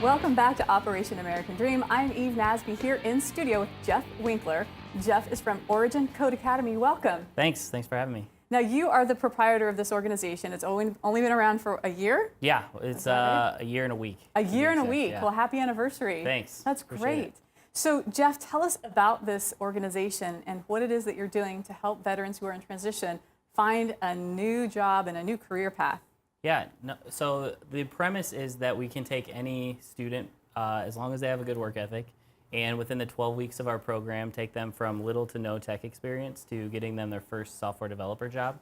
Welcome back to Operation American Dream. I'm Eve Nasby here in studio with Jeff Winkler. Jeff is from Origin Code Academy. Welcome. Thanks for having me. Now you are the proprietor of this organization. It's only been around for a year? Yeah, it's a year and a week. A year and a week. Yeah. Well, happy anniversary. Thanks. That's Appreciate great. it. So Jeff, tell us about this organization and what it is that you're doing to help veterans who are in transition find a new job and a new career path. Yeah, no, so the premise is that we can take any student, as long as they have a good work ethic, and within the 12 weeks of our program, take them from little to no tech experience to getting them their first software developer job,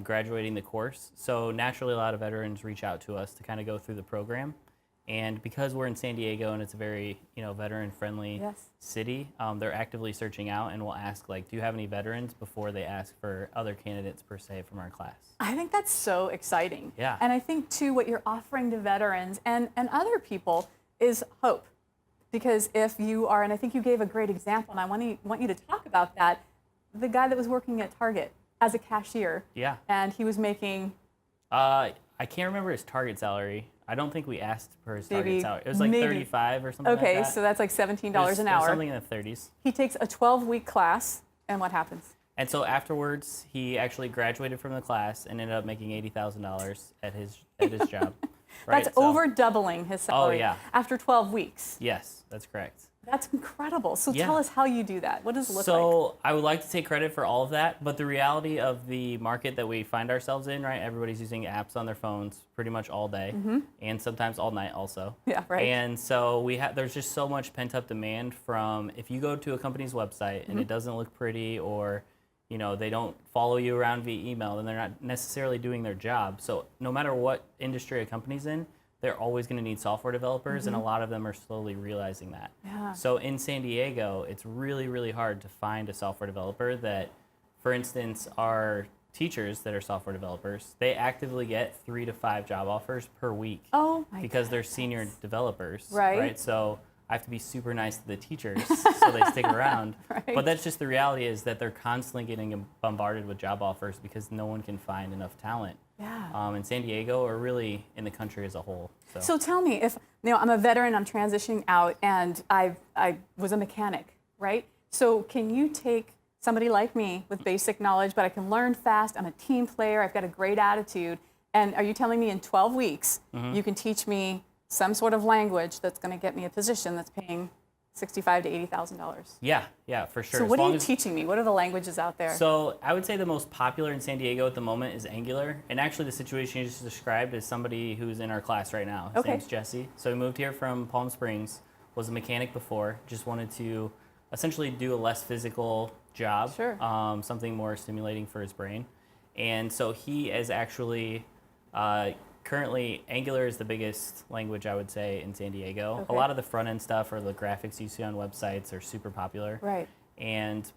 graduating the course. So naturally, a lot of veterans reach out to us to kind of go through the program. And because we're in San Diego and it's a very, veteran-friendly Yes. city, they're actively searching out and will ask, like, do you have any veterans before they ask for other candidates per se from our class. I think that's so exciting. Yeah. And I think, too, what you're offering to veterans and other people is hope. Because if you are, and I think you gave a great example, and I want you to talk about that, the guy that was working at Target as a cashier. Yeah. And he was making... I can't remember his target salary. I don't think we asked for his Maybe- target salary. It was like maybe. 35 or something Okay, like that. so that's like $17 an hour. Something in the 30s. He takes a 12-week class, and what happens? And so afterwards, he actually graduated from the class and ended up making $80,000 at his job. Right? That's So- over doubling his salary yeah. after 12 weeks. Yes, that's correct. That's incredible. So Yeah. tell us how you do that. What does it look like? So I would like to take credit for all of that, but the reality of the market that we find ourselves in, right? Everybody's using apps on their phones pretty much all day, and sometimes all night also. Yeah, right. And so there's just so much pent up demand from, if you go to a company's website and it doesn't look pretty, or they don't follow you around via email, then they're not necessarily doing their job. So no matter what industry a company's in, they're always going to need software developers, and a lot of them are slowly realizing that. Yeah. So in San Diego, it's really, really hard to find a software developer that, for instance, our teachers that are software developers, they actively get 3 to 5 job offers per week. Oh my because they're senior developers, Right. So I have to be super nice to the teachers so they stick around. Right. But that's just the reality, is that they're constantly getting bombarded with job offers because no one can find enough talent. Yeah. In San Diego, or really in the country as a whole. So tell me, if I'm a veteran, I'm transitioning out, and I was a mechanic, right? So can you take somebody like me with basic knowledge, but I can learn fast, I'm a team player, I've got a great attitude, and are you telling me in 12 weeks you can teach me some sort of language that's going to get me a position that's paying $65,000 to $80,000? Yeah, for sure. So As what are long you as- teaching me? What are the languages out there? So I would say the most popular in San Diego at the moment is Angular. And actually the situation you just described is somebody who's in our class right now. His Okay. name's Jesse. So he moved here from Palm Springs, was a mechanic before, just wanted to essentially do a less physical job, Sure. Something more stimulating for his brain. And so he is actually, currently, Angular is the biggest language, I would say, in San Diego. Okay. A lot of the front end stuff or the graphics you see on websites are super popular. Right.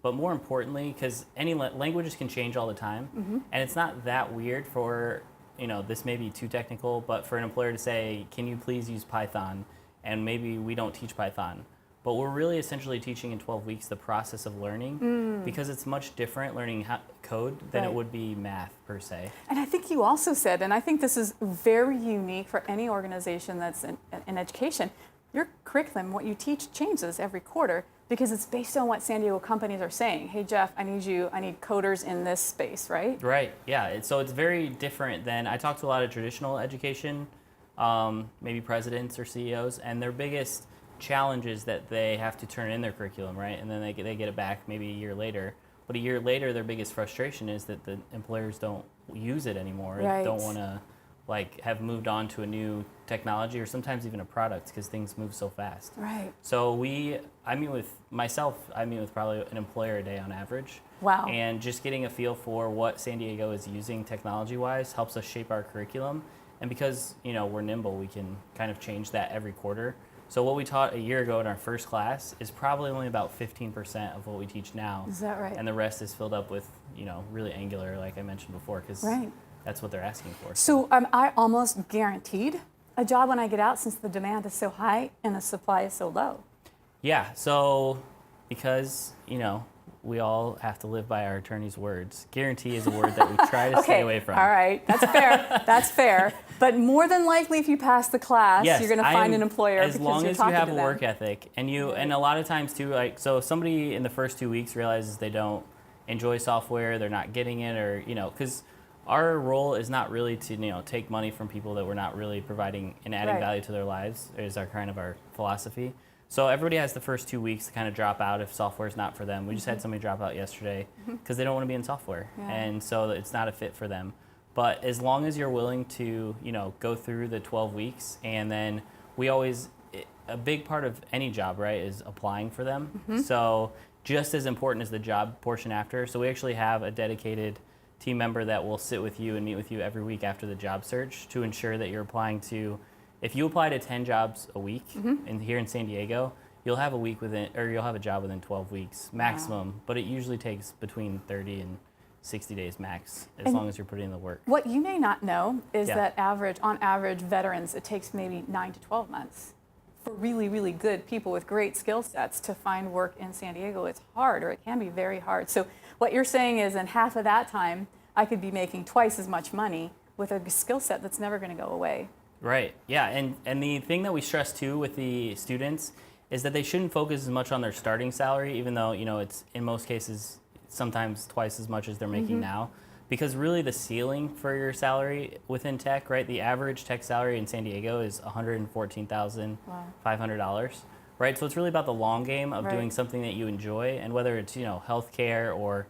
But more importantly, because any languages can change all the time, and it's not that weird for, this may be too technical, but for an employer to say, can you please use Python? And maybe we don't teach Python. But we're really essentially teaching in 12 weeks the process of learning, because it's much different learning code than Right. it would be math per se. And I think you also said, and I think this is very unique for any organization that's in education, your curriculum, what you teach, changes every quarter because it's based on what San Diego companies are saying. Hey, Jeff, I need coders in this space, right? Right, yeah. So it's very different than, I talk to a lot of traditional education, maybe presidents or CEOs, and their biggest challenge is that they have to turn in their curriculum, right? And then they get it back maybe a year later. But a year later, their biggest frustration is that the employers don't use it anymore. Right. Don't want to have moved on to a new technology, or sometimes even a product, because things move so fast. Right. So I meet with probably an employer a day on average. Wow. And just getting a feel for what San Diego is using technology-wise helps us shape our curriculum. And because, we're nimble, we can kind of change that every quarter. So what we taught a year ago in our first class is probably only about 15% of what we teach now. Is that right? And the rest is filled up with, really Angular, like I mentioned before, because Right. that's what they're asking for. So I almost guaranteed a job when I get out since the demand is so high and the supply is so low. Yeah, so because, we all have to live by our attorney's words. Guarantee is a word that we try to stay away from. All right, that's fair. That's fair. But more than likely, if you pass the class, Yes, you're going to find an employer as because long you're as you talking have to a them. work ethic, and and a lot of times too, like, so if somebody in the first 2 weeks realizes they don't enjoy software, they're not getting it, or because our role is not really to take money from people that we're not really providing and adding Right. value to their lives, is our kind of our philosophy. So everybody has the first 2 weeks to kind of drop out if software is not for them. We just had somebody drop out yesterday because they don't want to be in software, Yeah. and so it's not a fit for them. But as long as you're willing to, go through the 12 weeks, and then a big part of any job, right, is applying for them. So just as important as the job portion after. So we actually have a dedicated team member that will sit with you and meet with you every week after the job search to ensure that you're applying to, if you apply to 10 jobs a week here in San Diego, you'll have you'll have a job within 12 weeks maximum, but it usually takes between 30 and 60 days max, as long as you're putting in the work. What you may not know is Yeah. that on average, veterans, it takes maybe 9 to 12 months for really, really good people with great skill sets to find work in San Diego. It's hard, or it can be very hard. So what you're saying is in half of that time, I could be making twice as much money with a skill set that's never going to go away. Right. Yeah. And the thing that we stress too with the students is that they shouldn't focus as much on their starting salary, even though, it's in most cases sometimes twice as much as they're making now. Because really the ceiling for your salary within tech, right? The average tech salary in San Diego is $114,500. Right. So it's really about the long game of Right. doing something that you enjoy, and whether it's, healthcare or,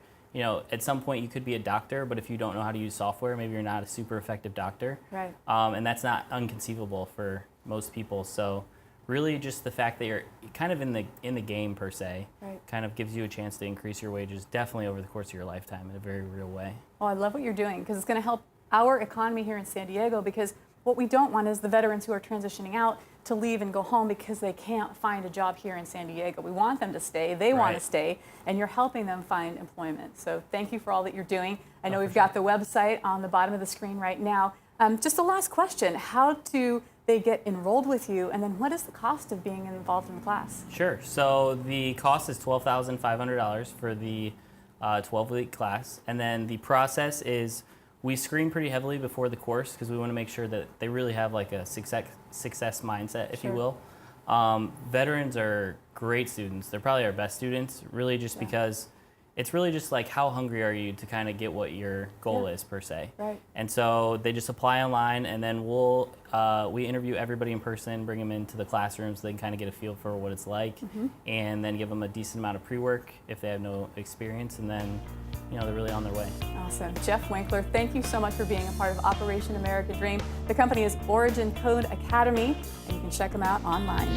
at some point you could be a doctor, but if you don't know how to use software, maybe you're not a super effective doctor. Right. And that's not unconceivable for most people. So really just the fact that you're kind of in the game per se, Right. kind of gives you a chance to increase your wages definitely over the course of your lifetime in a very real way. Well, I love what you're doing because it's going to help our economy here in San Diego, because what we don't want is the veterans who are transitioning out to leave and go home because they can't find a job here in San Diego. We want them to stay. They want to Right. stay, and you're helping them find employment. So thank you for all that you're doing. I know for we've got the website on the bottom of the screen right now. Just a last question. How do they get enrolled with you, and then what is the cost of being involved in the class? Sure. So the cost is $12,500 for the 12-week class. And then the process is we screen pretty heavily before the course because we want to make sure that they really have like a success mindset, if you Sure. will. Veterans are great students. They're probably our best students, really just because it's really just like how hungry are you to kind of get what your goal Yeah. is per se. Right. And so they just apply online, and then we interview everybody in person, bring them into the classroom so they can kind of get a feel for what it's like, and then give them a decent amount of pre-work if they have no experience, and then they're really on their way. Awesome. Jeff Winkler, thank you so much for being a part of Operation American Dream. The company is Origin Code Academy, and you can check them out online.